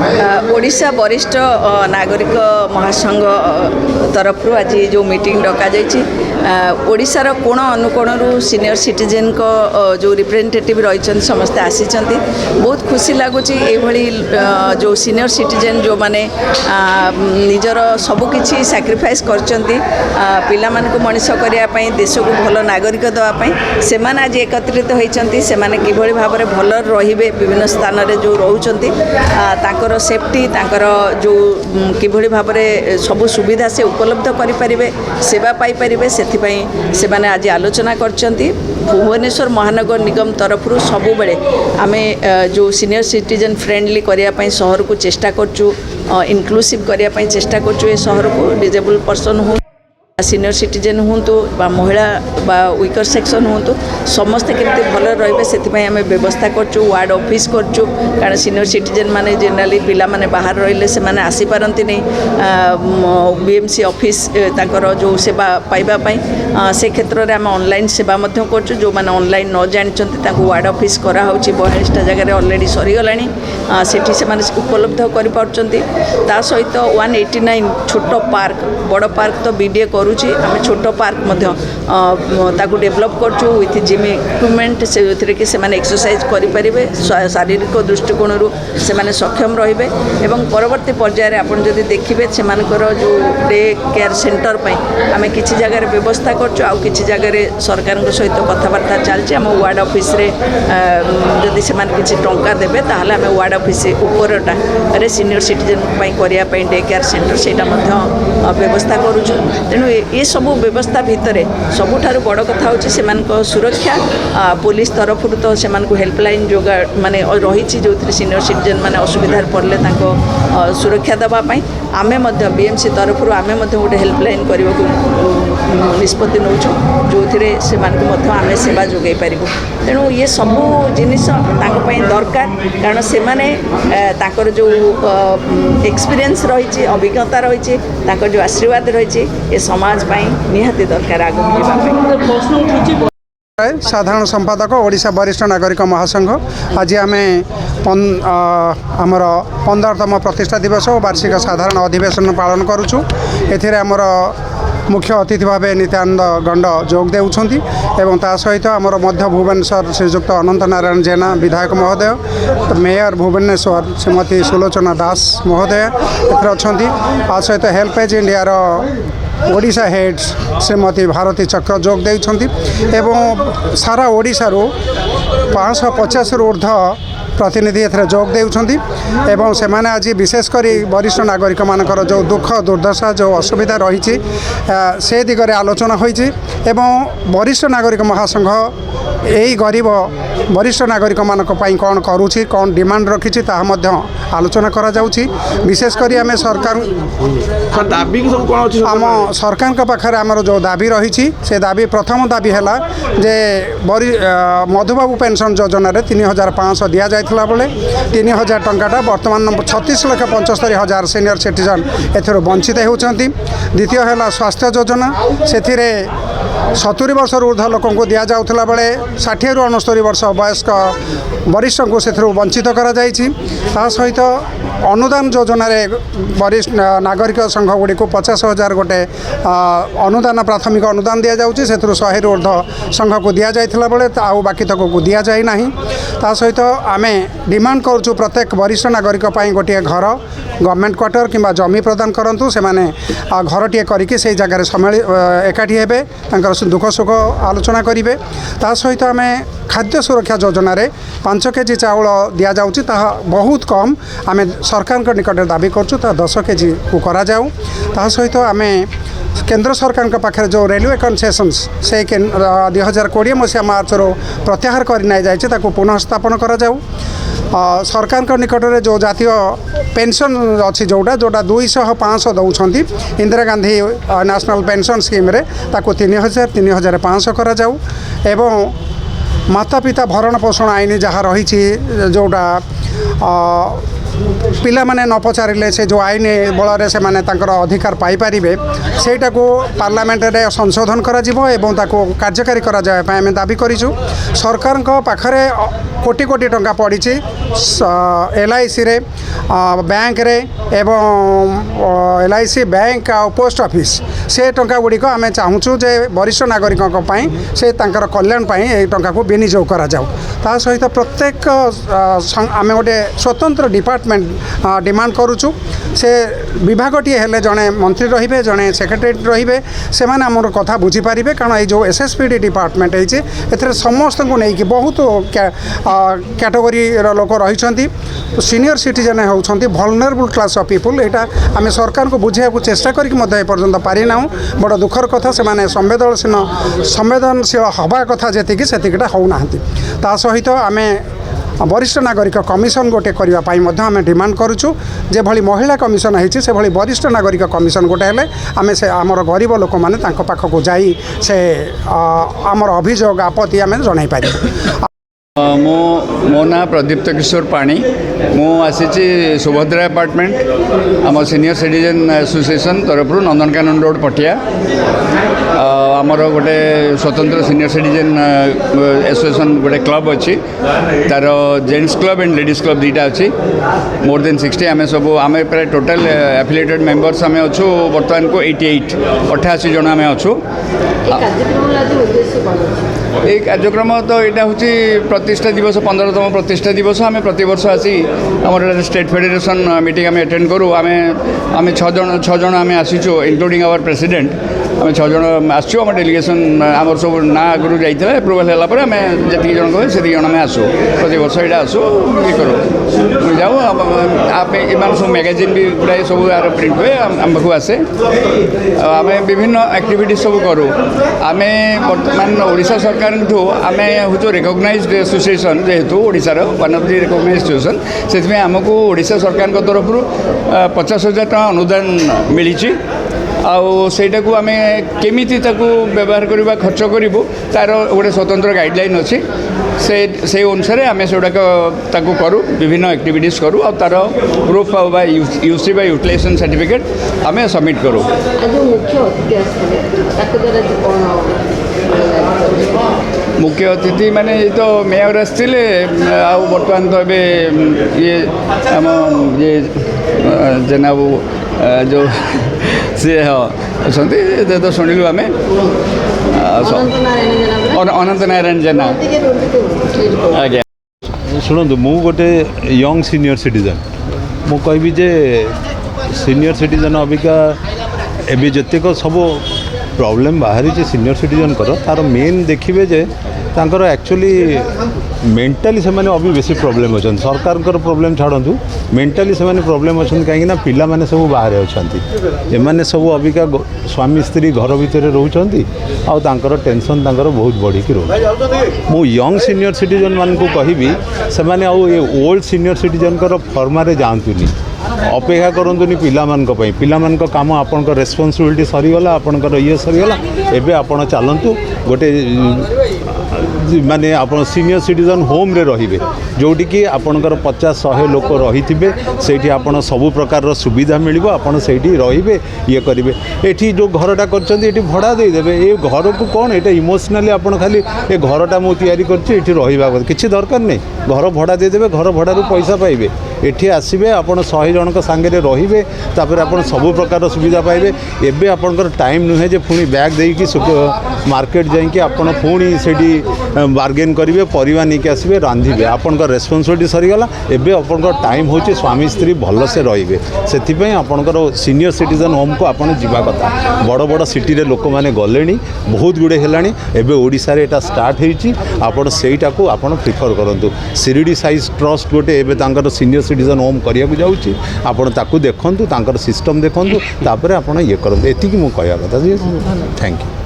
ओडिशा वरिष्ठ नागरिक महासंघ तरफ आज जो मीटिंग डका ओडिशार कोण अनुकोणरू सीनियर सिटीजेन को जो रिप्रेजेंटेटिव रही समस्ते आसी बहुत खुशी लगुच जो सीनियर सिटीजेन जो माने निजर सबकि सैक्रिफाइस कर मनीष करने देश को भल नागरिक देवाई से आज एकत्रित होती से भाव में भल रे विभिन्न स्थान में जो रोचती सेफ्टी जो किभली भाव में सब सुविधा से उपलब्ध करें सेवा पाइपर से माने आज आलोचना करछंती। भुवनेश्वर महानगर निगम तरफ सबु बेले आमे जो सीनियर सिटीजन फ्रेंडली करने शहर को चेष्टा करचु इनक्लूसिव करने चेष्टा करचु ए शहर को डिजेबल पर्सन हो सीनियर सिटीजेन हूँ बा महिला बा वीकर सेक्शन हूँ समस्ते केमती भल रे से आम व्यवस्था करचु वार्ड ऑफिस करचु कारण सीनियर सिटीजेन माने जनरली पिला माने बाहर रहिले से माने आसी पारंती नहीं बीएमसी ऑफिस ताकर जो सेवा पाइबा से क्षेत्र में आम ऑनलाइन सेवा मध्य करचु जो माने ऑनलाइन न जानते वार्ड ऑफिस करा होची 42टा जगह ऑलरेडी सरीगलानी सेठी से माने उपलब्ध कर पारछंती। ता सहित 189 छोट पार्क बड़ पार्क तो बीडीए करुची आम छोट पार्क ताकू डेभलप करचु विथ जिम इक्विपमेंट से कि से माने एक्सरसाइज करें शारीरिक दृष्टिकोण से सक्षम रे एवं परवर्ती पर्यायर आपन जदि देखिए से जो डे केयर सेंटर आम किसी जगह व्यवस्था करचु आउ किसी जगह सरकार सहित कथबार्ता चलती आम वार्ड ऑफिस रे जदि से किसी टंका देबे ताहले आम वार्ड ऑफिस उपरटा रे सीनियर सिटीजन करने डे केयर सेंटर से व्यवस्था करुचु। तेणु ये सब व्यवस्था भितर सबुठारु बड़ कथा होची से सुरक्षा पुलिस तरफ तो से हेल्पलाइन जोगा माने रही जो सीनियर सिटीजन माने असुविधा पड़े सुरक्षा देवाई आमे बीएमसी तरफ आमे गोटे हेल्पलाइन करने को निष्पत्ति नौचु जो से आमे सेवा जोगाई पारिबु। तेणु ये सबू जिनिस दरकार कारण से माने जो एक्सपीरियंस रही अभिज्ञता रही जो आशीर्वाद रही ये समाज निहाती दरकार आगे साधारण संपादक ओडिशा वरिष्ठ नागरिक महासंघ आज आम आमर 15तम प्रतिष्ठा दिवस और वार्षिक साधारण अधिवेशन पालन करुचु। एथिरे आमर मुख्य अतिथि भाव नित्यानंद गंड जोग देउछंती एवं ता सहित आमर मध्य भुवनेश्वर श्रीजुक्त अनंत नारायण जेना विधायक महोदय मेयर भुवनेश्वर श्रीमती सुलोचना दास महोदय अच्छी आ सहित HelpAge India Odisha head Shrimati Bharati Chakra Jog देउछंती एवं सारा ओडिशा रो 550 ऊर्ध प्रतिनिधि एथरे जोग देउछंती एवं से माने आज विशेषकर वरिष्ठ नागरिक मानकर जो दुख दुर्दशा जो असुविधा रही से दिगरे आलोचना होईची एवं वरिष्ठ नागरिक महासंघ यही गरीब वरिष्ठ नागरिक मानक पई कौन करुछि कौन डिमांड रखिछि ताहा मध्य आलोचना करा जाउछि। विशेषकर आम सरकार दाबी सब कोन अछि आम सरकार के पाखरे आमर जो दाबी रही से दाबी प्रथम दाबी है जे मधुबाबू पेंशन योजना रे 3500 दिया जाइथिला बेले 3000 टंकाटा वर्तमान 36,75,000 सीनियर सिटीजन एथरो वंचित होउछंती। द्वितीय है स्वास्थ्य योजना से 70 वर्ष ऊर्ध लोक दि जाऊला बेले 60 ରୁ 69 वर्ष वयस्क वरिष्ठ को से वंचित करा जाइछि। ता सहित अनुदान योजना रे वरिष्ठ नागरिक संघ गुड़ी को 50,000 गोटे अनुदान प्राथमिक अनुदान दि जाऊँगी से 100 ରୁ ऊर्ध संघ को दि जाइथिला बेले आउ बाकी तक को दि जाई नाही। ता सहित आमे डिमांड करूँ प्रत्येक वरिष्ठ नागरिक गोटे घर गवर्नमेंट क्वार्टर किंबा जमी प्रदान करंतु से माने घर टे करिके से जगह सम्मिल एकाठी हेबे तांकर दुख सुख आलोचना करेंगे। ता सहित आमे खाद्य सुरक्षा योजना रे 5 केजी चाउल दि जाऊँगी बहुत कम आमे सरकार निकट दाबी करूँ 10 केजी को करा जाऊ। ता सहित आमे केंद्र सरकार के पाखे जो रेलवे कनसेसन्स से 2020 मसीहा मार्च रो प्रत्याहार कर जाए पुनः स्थापन करा जाऊ। सरकार के निकट में जो जातीय पेंशन अच्छी जोटा 200-500 दौरान Indira Gandhi national pension scheme रे ताको 3,000-3,500 करा जाऊ एवं माता पिता भरण पोषण आईन जहाँ रही जोटा ପିଲାମାନେ ନ ପଚାରିଲେ ସେ ଯେଉଁ ଆଇନ ବଳରେ ସେମାନେ ତାଙ୍କର ଅଧିକାର ପାଇପାରିବେ ସେଇଟାକୁ ପାର୍ଲାମେଣ୍ଟରେ ସଂଶୋଧନ କରାଯିବ ଏବଂ ତାକୁ କାର୍ଯ୍ୟକାରୀ କରାଯିବା ପାଇଁ ଆମେ ଦାବି କରିଛୁ। ସରକାରଙ୍କ ପାଖରେ କୋଟି କୋଟି ଟଙ୍କା ପଡ଼ିଛି LICରେ ବ୍ୟାଙ୍କରେ ଏବଂ LIC ବ୍ୟାଙ୍କ ଆଉ ପୋଷ୍ଟ ଅଫିସ୍ ସେ ଟଙ୍କା ଗୁଡ଼ିକ ଆମେ ଚାହୁଁଛୁ ଯେ ବରିଷ୍ଠ ନାଗରିକଙ୍କ ପାଇଁ ସେ ତାଙ୍କର କଲ୍ୟାଣ ପାଇଁ ଏହି ଟଙ୍କାକୁ ବିନିଯୋଗ କରାଯାଉ। ତା ସହିତ ପ୍ରତ୍ୟେକ ଆମେ ଗୋଟେ ସ୍ୱତନ୍ତ୍ର ଡିପାର୍ଟମେଣ୍ଟ डिमांड करुचु से विभागटीए हेले जड़े मंत्री रहिबे जड़े सेक्रेटरी रहिबे सेमाने हमर कथा बुझी पारिबे कारण ये जो SSPD डिपार्टमेंट है एथरे समस्त को नहीं बहुत कैटेगरी लोक रही सीनियर सिटीजन होउछंती वल्नरेबल क्लास ऑफ पीपल एटा आम सरकार को बुझे चेष्टा करके पर्यंत पारि ना बड़ दुखर कथा से संवेदनशील हवा कथा जी सेतिकटा होना ता सहित आम वरिष्ठ नागरिक कमिशन गोटे करने आम डिमांड करुचु जे भली महिला कमिशन है से भली वरिष्ठ नागरिक कमिशन गोटे हेले आम से आमर गरीब लोक मैंने पाखक जाई से आमर अभियोग आपत्ति आम जन पार। मो ना प्रदीप्त किशोर पाणी मु आसी सुभद्रा अपार्टमेंट आम सीनियर सिटीजन एसोसिएशन तरफ नंदनकानन रोड पटिया आमर गोटे स्वतंत्र सीनियर सिटीजन एसोसिएशन गोटे क्लब अच्छी तार gents club and ladies club दुईटा अच्छी मोर देन 60 आम सब आम प्राय टोटाल एफिलिएटेड मेंबर्स आम अच्छु बर्तमान को 88 जन आम अच्छु। ये कार्यक्रम तो यहाँ हूँ प्रतिष्ठा दिवस 15तम प्रतिष्ठा दिवस आम प्रति वर्ष आसी आम स्टेट फेडरेशन मीटिंग आम अटेंड करूँ आम 6 जन आम आसीचु इंक्लूडिंग आवर प्रेसिडेंट आम 6 जन आसचु आम डेलीगेशन आमर सब ना आगुरी जाइए एप्रुवाल है आम जी जन कहे से जन आम आसू प्रति वर्ष यहाँ आसू ये करूँ जाऊँ इन सब मैगजीन भी गुड़ाए सब यार प्रिंट हुए आम पाक आसे आम विभिन्न एक्टिविटी सब करूँ आम बर्तमान ओडिशा सरकार आम हूँ रिकग्नाइज्ड एसोसिएशन जेहेतु ओडिशार one of the recognised association से आमको ओडिशा सरकार तरफ 50,000 टका अनुदान मिली आईटा को आम केमी व्यवहार करवा खर्च करूँ तार गोटे स्वतंत्र गाइडलाइन अच्छी से अनुसार आम से करूँ विभिन्न एक्टिविटीज करूँ और तार प्रूफ यूसी बा यूटिलाइजेशन सर्टिफिकेट आम सबमिट करूँ। मुख्य अतिथि माने तो मेयर आसते बर्तमान तो ये आम ये जेनाबू जो सी हाँ अच्छा तो शुणिलु आम अनंत नारायण जेना आज्ञा शुणु मु गोटे यंग सीनियर सिटीजन मु कहबी जे सीनियर सिटीजन अबिका एबे जतेक सब प्रॉब्लम बाहरी सीनियर सिटीजन तार मेन देखिए जे तांकर एक्चुअली मेंटली से माने अभी बेसी प्रॉब्लम अच्छा सरकार प्रॉब्लम छाड़ू मेंटली से माने प्रॉब्लम अच्छा कहीं पिला माने सब बाहर अच्छा एमाने सब अबिका स्वामी स्त्री घर भितर रोचंती आउर टेंशन तांकर बहुत बढ़िकी रोच मु यंग सीनियर सिटीजन मान को कहबी से माने ये ओल्ड सीनियर सिटीजन फर्मारे जातुनी अपेक्षा करूँ पिला काम आपण रेस्पॉन्सिबिलिटी सरीगला आपणकर ये सरीगला एबे आपण चलतु गोटे माने आप सीनियर सिटीजन होम रे रहिबे जोटी कि आपणकर 50-100 लोक रही से आपन सबु प्रकार सुविधा मिलिबो आपन सेठी रहिबे ये करिवे एठी जो घरटा करछन्ती एठी भड़ा दे देबे ए घर को कोन एटा इमोशनली आपन खाली ए घरटा मु तयारी करछि एठी रहिबा किछि दरकार नै घर भड़ा दे देबे घर भड़ा रु पैसा पाइबे एठी आसीबे आपन 100 जनक संगे रहिबे तापर आपन सबु प्रकार सुविधा पाइबे एबे आपनकर टाइम नुहे जे पुनी बैग देई कि मार्केट जाई कि आपन पुनी सेठी बार्गेन करेंगे परिवा नहीं आसबे रांधे आपंकर रेस्पॉन्सिबिलिटी सरीगला एवं आपंकर टाइम हो स्वामी स्त्री भल से रे से आपंकर सीनियर सिटीजन होम को आपन जीवा कथा बड़ बड़ सिटी रे लोक मैंने गले बहुत गुड़े है ओडिशा रे एटा स्टार्ट होपन सेटा को आपन प्रिफर करूँ शिरडी साइज ट्रस्ट गोटे एवं सीनियर सिटीजन होम करने जाऊँगी आपड़ ताकू देखूँ सिस्टम देखूँ तापर आप ये करूँ एति मु कहवा कथा थैंक यू।